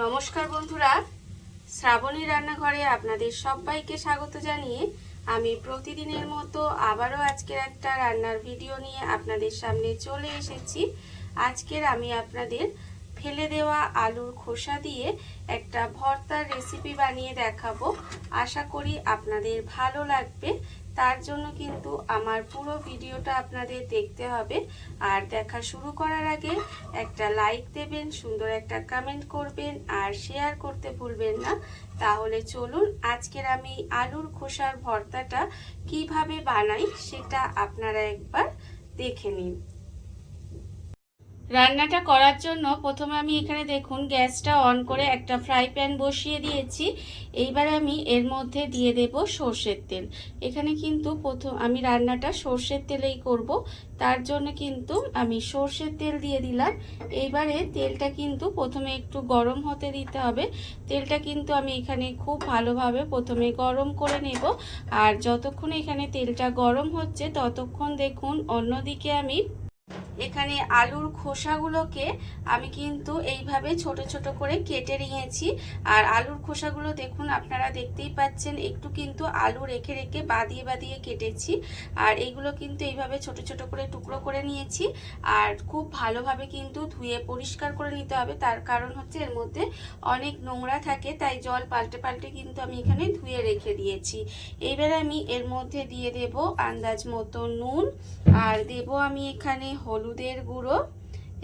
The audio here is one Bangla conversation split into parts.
নমস্কার বন্ধুরা, শ্রাবণী রান্নাঘরে আপনাদের সবাইকে স্বাগত জানিয়ে আমি প্রতিদিনের মতো আবারও আজকের একটা রান্নার ভিডিও নিয়ে আপনাদের সামনে চলে এসেছি। আজকের আমি আপনাদের ফেলে দেওয়া আলুর খোসা দিয়ে একটা ভর্তার রেসিপি বানিয়ে দেখাবো। আশা করি আপনাদের ভালো লাগবে। তার জন্য কিন্তু আমার পুরো ভিডিওটা আপনাদের দেখতে হবে। আর দেখা শুরু করার আগে একটা লাইক দেবেন, সুন্দর একটা কমেন্ট করবেন আর শেয়ার করতে ভুলবেন না। তাহলে চলুন আজকের আমি আলুর খোসার ভর্তাটা কিভাবে বানাই সেটা আপনারা একবার দেখে নিন। রান্নাটা করার জন্য প্রথমে আমি এখানে দেখুন গ্যাসটা অন করে একটা ফ্রাই প্যান বসিয়ে দিয়েছি। এইবার আমি এর মধ্যে দিয়ে দেব সর্ষের তেল। এখানে কিন্তু আমি রান্নাটা সর্ষের তেলেই করব, তার জন্য কিন্তু আমি সর্ষের তেল দিয়ে দিলাম। এইবারে তেলটা কিন্তু প্রথমে একটু গরম হতে দিতে হবে। তেলটা কিন্তু আমি এখানে খুব ভালোভাবে প্রথমে গরম করে নেব। আর যতক্ষণ এখানে তেলটা গরম হচ্ছে ততক্ষণ দেখুন অন্যদিকে আমি এখানে আলুর খোসাগুলোকে আমি কিন্তু এইভাবে ছোট ছোট করে কেটে নিয়েছি। আর আলুর খোসাগুলো দেখুন, আপনারা দেখতেই পাচ্ছেন একটু কিন্তু আলু রেখে রেখে বাদিয়ে বাদিয়ে কেটেছি। আর এইগুলো কিন্তু এইভাবে ছোট ছোট করে টুকরো করে নিয়েছি। আর খুব ভালোভাবে কিন্তু ধুয়ে পরিষ্কার করে নিতে হবে, তার কারণ হচ্ছে এর মধ্যে অনেক নোংরা থাকে, তাই জল পাল্টে পাল্টে কিন্তু আমি এখানে ধুয়ে রেখে দিয়েছি। এইবারে আমি এর মধ্যে দিয়ে দেব আন্দাজ মতো নুন, আর দেব আমি এখানে হলুদের গুঁড়ো।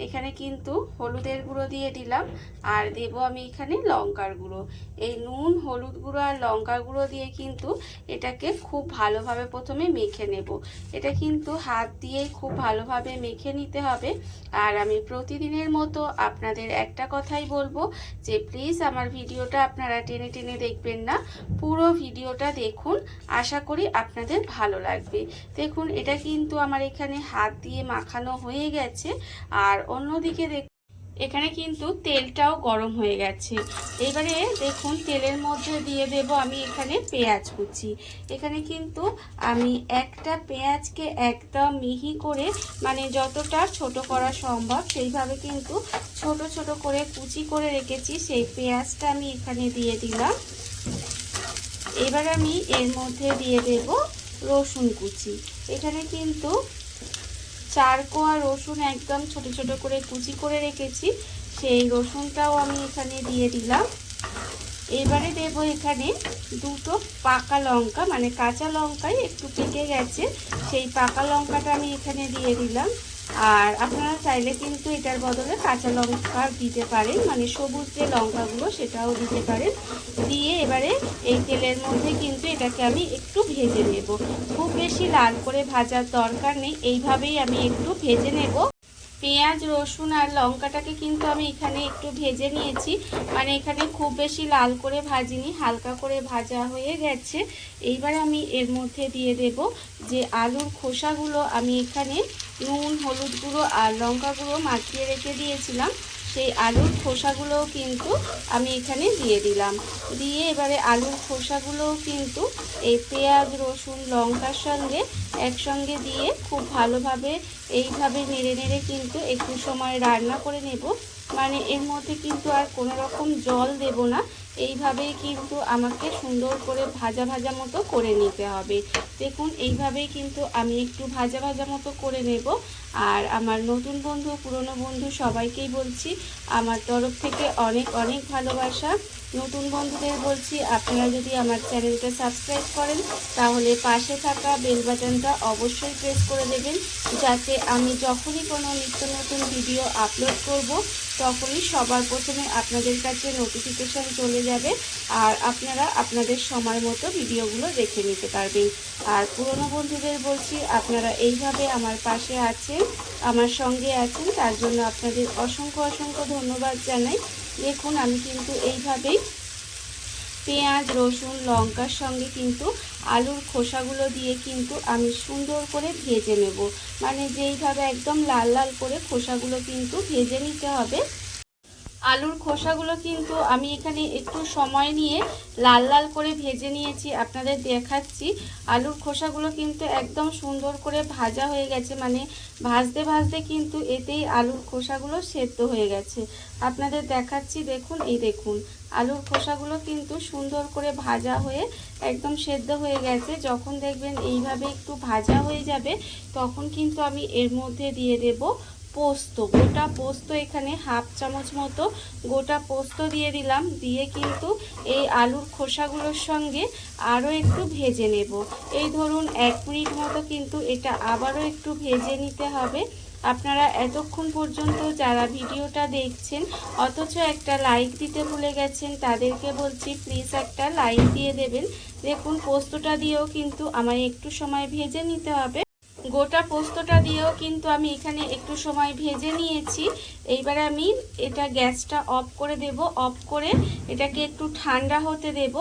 এখানে কিন্তু হলুদের গুঁড়ো দিয়ে দিলাম। আর দেব আমি এখানে লঙ্কার গুঁড়ো। এই নুন, হলুদ গুঁড়ো আর লঙ্কার গুঁড়ো দিয়ে কিন্তু এটাকে খুব ভালোভাবে প্রথমে মেখে নেব। এটা কিন্তু হাত দিয়েই খুব ভালোভাবে মেখে নিতে হবে। আর আমি প্রতিদিনের মতো আপনাদের একটা কথাই বলবো যে প্লিজ আমার ভিডিওটা আপনারা টেনে টেনে দেখবেন না, পুরো ভিডিওটা দেখুন। আশা করি আপনাদের ভালো লাগবে। দেখুন এটা কিন্তু আমার এখানে হাত দিয়ে মাখানো হয়ে গেছে। আর অন্যদিকে এখানে কিন্তু তেলটাও গরম হয়ে গেছে। এবারে দেখুন তেলের মধ্যে দিয়ে দেব আমি এখানে পেঁয়াজ কুচি। এখানে কিন্তু আমি একটা পেঁয়াজকে একদম মিহি করে, মানে যতটা ছোট করা সম্ভব সেইভাবে কিন্তু ছোট ছোট করে কুচি করে রেখেছি। সেই পেঁয়াজটা আমি এখানে দিয়ে দিলাম। এবার আমি এর মধ্যে দিয়ে দেব রসুন কুচি। এখানে কিন্তু 4 কোয়া রসুন একদম ছোট ছোট করে কুচি করে রেখেছি, সেই রসুনটাও আমি এখানে দিয়ে দিলাম। এবারে দেব এখানে দুটো পাকা লঙ্কা, মানে কাঁচা লঙ্কাই একটু পেকে গেছে, সেই পাকা লঙ্কাটা আমি এখানে দিয়ে দিলাম। আর আপনারা চাইলে কিন্তু এটার বদলে কাঁচা লঙ্কা দিতে পারেন, মানে সবুজ যে লঙ্কাগুলো সেটাও দিতে পারেন। দিয়ে এবারে এই তেলের মধ্যে কিন্তু এটাকে আমি একটু ভেজে নেব। খুব বেশি লাল করে ভাজার দরকার নেই, এইভাবেই আমি একটু ভেজে নেব। পেঁয়াজ, রসুন আর লঙ্কাটাকে কিন্তু আমি এখানে একটু ভেজে নিয়েছি, মানে এখানে খুব বেশি লাল করে ভাজিনি, হালকা করে ভাজা হয়ে গেছে। এইবার আমি এর মধ্যে দিয়ে দেব যে আলুর খোসাগুলো আমি এখানে নুন, হলুদ গুঁড়ো আর লঙ্কা গুঁড়ো মাখিয়ে রেখে দিয়েছিলাম, সেই আলুর খোসাগুলোও কিন্তু আমি এখানে দিয়ে দিলাম। দিয়ে এবারে আলুর খোসাগুলোও কিন্তু এই পেঁয়াজ, রসুন, লঙ্কার সঙ্গে একসঙ্গে দিয়ে খুব ভালোভাবে এইভাবে নেড়ে নেড়ে কিন্তু একটু সময় রান্না করে নেব। মানে এর মধ্যে কিন্তু আর কোনো রকম জল দেব না, এইভাবেই কিন্তু আমাকে সুন্দর করে ভাজা ভাজা মতো করে নিতে হবে। দেখুন এইভাবেই কিন্তু আমি একটু ভাজা ভাজা মতো করে নেব। আর আমার নতুন বন্ধু, পুরনো বন্ধু সবাইকেই বলছি আমার তরফ থেকে অনেক অনেক ভালোবাসা। নতুন বন্ধুদের বলছি আপনারা যদি আমার চ্যানেলটা সাবস্ক্রাইব করেন তাহলে পাশে থাকা বেল বাটনটা অবশ্যই প্রেস করে দেবেন, যাতে আমি যখনই কোনো নিত্য নতুন ভিডিও আপলোড করব তখনই সবার প্রথমে আপনাদের কাছে নোটিফিকেশান চলে যাবে। আর আপনারা আপনাদের সময় মতো ভিডিওগুলো দেখে নিতে পারবেন। আর পুরনো বন্ধুদের বলছি আপনারা এইভাবে আমার পাশে আছেন, আমার সঙ্গে আছেন, তার জন্য আপনাদের অসংখ্য অসংখ্য ধন্যবাদ জানাই। দেখুন আমি কিন্তু এইভাবেই পেঁয়াজ, রসুন, লঙ্কার সঙ্গে কিন্তু আলুর খোসাগুলো দিয়ে কিন্তু আমি সুন্দর করে ভেজে নেব, মানে যেইভাবে একদম লাল লাল করে খোসাগুলো কিন্তু ভেজে নিতে হবে। আলুর খোসাগুলো কিন্তু আমি এখানে একটু সময় নিয়ে লাল লাল করে ভেজে নিয়েছি, আপনাদের দেখাচ্ছি। আলুর খোসাগুলো কিন্তু একদম সুন্দর করে ভাজা হয়ে গেছে, মানে ভাজতে ভাজতে কিন্তু এতেই আলুর খোসাগুলো সেদ্ধ হয়ে গেছে। আপনাদের দেখাচ্ছি, দেখুন, এই দেখুন আলুর খোসাগুলো কিন্তু সুন্দর করে ভাজা হয়ে একদম সেদ্ধ হয়ে গেছে। যখন দেখবেন এইভাবে একটু ভাজা হয়ে যাবে, তখন কিন্তু আমি এর মধ্যে দিয়ে দেব পোস্ত, গোটা পোস্ত। এখানে হাফ চামচ মতো গোটা পোস্ত দিয়ে দিলাম। দিয়ে কিন্তু এই আলুর খোসাগুলোর সঙ্গে আরও একটু ভেজে নেব। এই ধরুন 1 মিনিট মতো কিন্তু এটা আবারও একটু ভেজে নিতে হবে। আপনারা এতক্ষণ পর্যন্ত যারা ভিডিওটা দেখছেন অথচ একটা লাইক দিতে ভুলে গেছেন, তাদেরকে বলছি প্লিজ একটা লাইক দিয়ে দেবেন। দেখুন পোস্তটা দিয়েও কিন্তু আমায় একটু সময় ভেজে নিতে হবে। গোটা পোস্তটা দিয়েও কিন্তু আমি এখানে একটু সময় ভেজে নিয়েছি। এইবারে আমি এটা গ্যাসটা অফ করে দেব। অফ করে এটাকে একটু ঠান্ডা হতে দেব।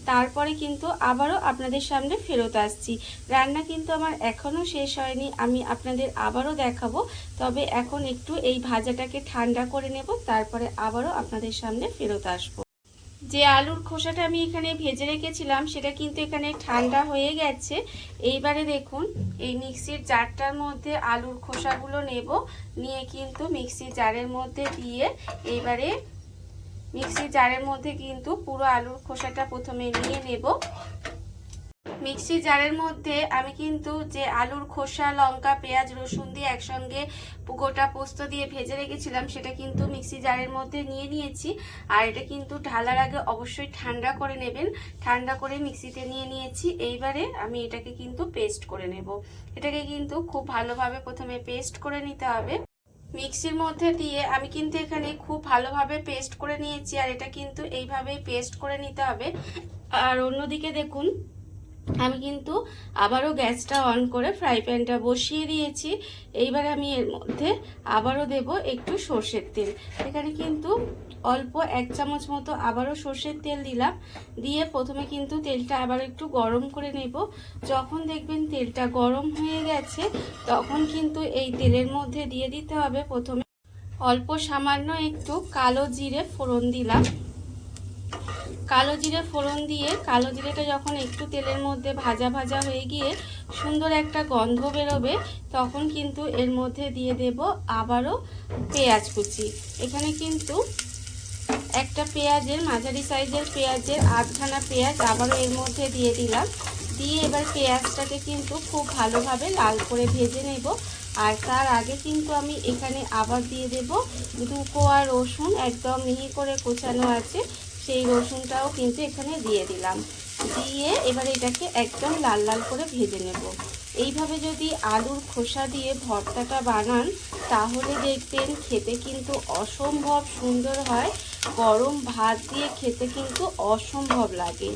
তারপরে কিন্তু আবারও আপনাদের সামনে ফেরত আসছি। রান্না কিন্তু আমার এখনও শেষ হয়নি, আমি আপনাদের আবারও দেখাবো। তবে এখন একটু এই ভাজাটাকে ঠান্ডা করে নেব, তারপরে আবারও আপনাদের সামনে ফেরত আসবো। যে আলুর খোসাটা আমি এখানে ভেজে রেখেছিলাম সেটা কিন্তু এখানে ঠান্ডা হয়ে গেছে। এইবারে দেখুন এই মিক্সির জারটার মধ্যে আলুর খোসাগুলো নেব, নিয়ে কিন্তু মিক্সির জারের মধ্যে দিয়ে এইবারে মিক্সির জারের মধ্যে কিন্তু পুরো আলুর খোসাটা প্রথমে নিয়ে নেব। মিক্সি জারের মধ্যে আমি কিন্তু যে আলুর খোসা, লঙ্কা, পেঁয়াজ, রসুন দিয়ে একসঙ্গে গোটা পোস্ত দিয়ে ভেজে রেখেছিলাম সেটা কিন্তু মিক্সি জারের মধ্যে নিয়ে নিয়েছি। আর এটা কিন্তু ঢালার আগে অবশ্যই ঠান্ডা করে নেবেন। ঠান্ডা করে মিক্সিতে নিয়ে নিয়েছি। এইবারে আমি এটাকে কিন্তু পেস্ট করে নেব। এটাকে কিন্তু খুব ভালোভাবে প্রথমে পেস্ট করে নিতে হবে। মিক্সির মধ্যে দিয়ে আমি কিন্তু এখানে খুব ভালোভাবে পেস্ট করে নিয়েছি। আর এটা কিন্তু এইভাবেই পেস্ট করে নিতে হবে। আর অন্যদিকে দেখুন আমি কিন্তু আবারও গ্যাসটা অন করে ফ্রাই প্যানটা বসিয়ে দিয়েছি। এইবার আমি এর মধ্যে আবারও দেব একটু সর্ষের তেল। এখানে কিন্তু অল্প 1 চামচ মতো আবারও সর্ষের তেল দিলাম। দিয়ে প্রথমে কিন্তু তেলটা আবার একটু গরম করে নেব। যখন দেখবেন তেলটা গরম হয়ে গেছে তখন কিন্তু এই তেলের মধ্যে দিয়ে দিতে হবে প্রথমে অল্প সামান্য একটু কালো জিরে ফোড়ন দিলাম। কালো জিরে ফোড়ন দিয়ে কালো জিরেটা যখন একটু তেলের মধ্যে ভাজা ভাজা হয়ে গিয়ে সুন্দর একটা গন্ধ বেরোবে, তখন কিন্তু এর মধ্যে দিয়ে দেব আবারও পেঁয়াজ কুচি। এখানে কিন্তু একটা পেঁয়াজের, মাঝারি সাইজের পেঁয়াজের আধখানা পেঁয়াজ আবারও এর মধ্যে দিয়ে দিলাম। দিয়ে এবার পেঁয়াজটাকে কিন্তু খুব ভালোভাবে লাল করে ভেজে নেব। আর তার আগে কিন্তু আমি এখানে আবার দিয়ে দেব 2 কোয়া রসুন, একদম মিহি করে কোচানো আছে, সেই রসুনটাও কিন্তু এখানে দিয়ে দিলাম। দিয়ে এবার এটাকে একদম লাল লাল করে ভেজে নেব। এইভাবে যদি আলুর খোসা দিয়ে ভর্তাটা বানান তাহলে দেখবেন খেতে কিন্তু অসম্ভব সুন্দর হয়। গরম ভাত দিয়ে খেতে কিন্তু অসম্ভব লাগে।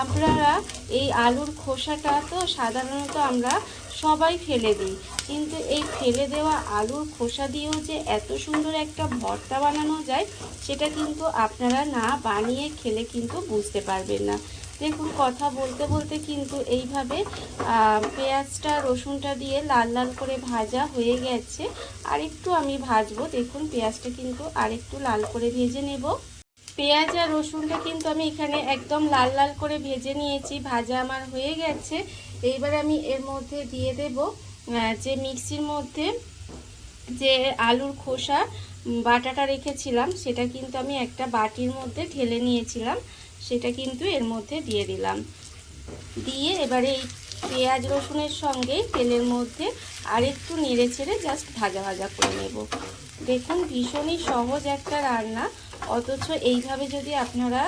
আপনারা এই আলুর খোসাটা তো সাধারণত আমরা সবাই ফেলে দিই, কিন্তু এই ফেলে দেওয়া আলুর খোসা দিয়েও যে এত সুন্দর একটা ভর্তা বানানো যায় সেটা কিন্তু আপনারা না বানিয়ে খেলে কিন্তু বুঝতে পারবেন না। দেখুন কথা বলতে বলতে কিন্তু এইভাবে পেঁয়াজটা রসুনটা দিয়ে লাল লাল করে ভাজা হয়ে গেছে। আর একটু আমি ভাজবো। দেখুন পেঁয়াজটা কিন্তু আরেকটু লাল করে ভেজে নেব। পেঁয়াজ আর রসুনটা কিন্তু আমি এখানে একদম লাল লাল করে ভেজে নিয়েছি, ভাজা আমার হয়ে গেছে। এইবার আমি এর মধ্যে দিয়ে দেব যে মিক্সির মধ্যে যে আলুর খোসা বাটাটা রেখেছিলাম সেটা কিন্তু আমি একটা বাটির মধ্যে ঢেলে নিয়েছিলাম, সেটা কিন্তু এর মধ্যে দিয়ে দিলাম। দিয়ে এবারে এই পেঁয়াজ রসুনের সঙ্গে তেলের মধ্যে আরেকটু নেড়ে ছেড়ে জাস্ট ভাজা ভাজা করে নেব। দেখুন ভীষণই সহজ একটা রান্না, অথচ এইভাবে যদি আপনারা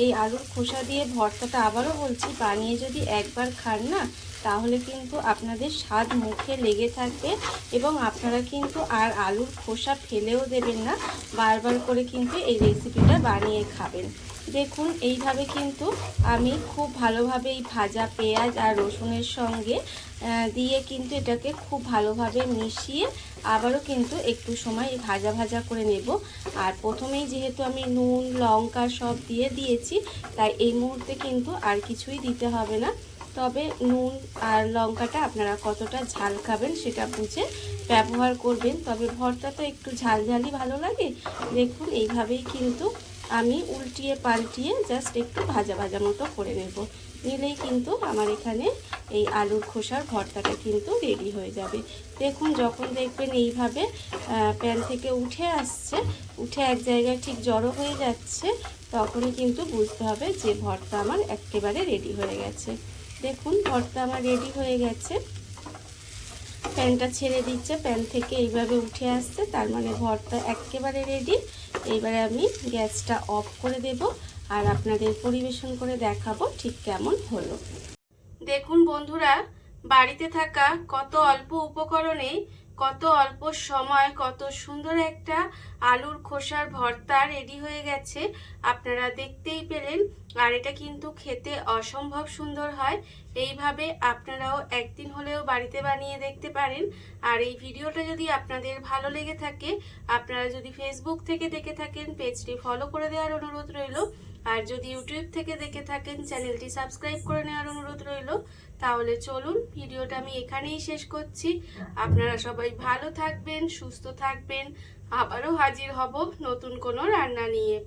এই আলুর খোসা দিয়ে ভর্তাটা, আবারও বলছি, বানিয়ে যদি একবার খান না তাহলে কিন্তু আপনাদের স্বাদ মুখে লেগে থাকবে এবং আপনারা কিন্তু আর আলুর খোসা ফেলেও দেবেন না, বারবার করে কিন্তু এই রেসিপিটা বানিয়ে খাবেন। দেখুন এইভাবে কিন্তু আমি খুব ভালোভাবে এই ভাজা পেঁয়াজ আর রসুনের সঙ্গে দিয়ে কিন্তু এটাকে খুব ভালোভাবে মিশিয়ে আবারও কিন্তু একটু সময় ভাজা ভাজা করে নেব। আর প্রথমেই যেহেতু আমি নুন লঙ্কা সব দিয়ে দিয়েছি তাই এই মুহূর্তে কিন্তু আর কিছুই দিতে হবে না। তবে নুন আর লঙ্কাটা আপনারা কতটা ঝাল খাবেন সেটা বুঝে ব্যবহার করবেন। তবে ভর্তা তো একটু ঝালঝালই ভালো লাগে। দেখুন এইভাবেই কিন্তু আমি উল্টিয়ে পাল্টিয়ে জাস্ট একটু ভাজা ভাজা মতো করে নেব, নিলেই কিন্তু আমার এখানে এই আলুর খোসার ভর্তাটা কিন্তু রেডি হয়ে যাবে। দেখুন যখন দেখবেন এইভাবে প্যান থেকে উঠে আসছে, উঠে এক জায়গায় ঠিক জড়ো হয়ে যাচ্ছে, তখনই কিন্তু বুঝতে হবে যে ভর্তা আমার একেবারে রেডি হয়ে গেছে। দেখুন ভর্তা আমার রেডি হয়ে গেছে, প্যানটা ছেড়ে দিচ্ছে, প্যান থেকে এইভাবে উঠে আসছে, তার মানে ভর্তা একেবারে রেডি। এইবারে আমি গ্যাসটা অফ করে দেব আর আপনাদের পরিবেশন করে দেখাবো ঠিক কেমন হলো। দেখুন বন্ধুরা, বাড়িতে থাকা কত অল্প উপকরণে কত অল্প সময় কত সুন্দর একটা আলুর খোসার ভর্তা রেডি হয়ে গেছে, আপনারা দেখতেই পেলেন। আর এটা কিন্তু খেতে অসম্ভব সুন্দর হয়। এইভাবে আপনারাও একদিন হলেও বাড়িতে বানিয়ে দেখতে পারেন। আর এই ভিডিওটা যদি আপনাদের ভালো লেগে থাকে, আপনারা যদি ফেসবুক থেকে দেখে থাকেন পেজটি ফলো করে দেওয়ার অনুরোধ রইল। আর যদি ইউটিউব থেকে দেখে থাকেন চ্যানেলটি সাবস্ক্রাইব করে নেওয়ার অনুরোধ রইল। তাহলে চলুন ভিডিওটা আমি এখানেই শেষ করছি। আপনারা সবাই ভালো থাকবেন, সুস্থ থাকবেন। আবারও হাজির হব নতুন কোনো রান্না নিয়ে।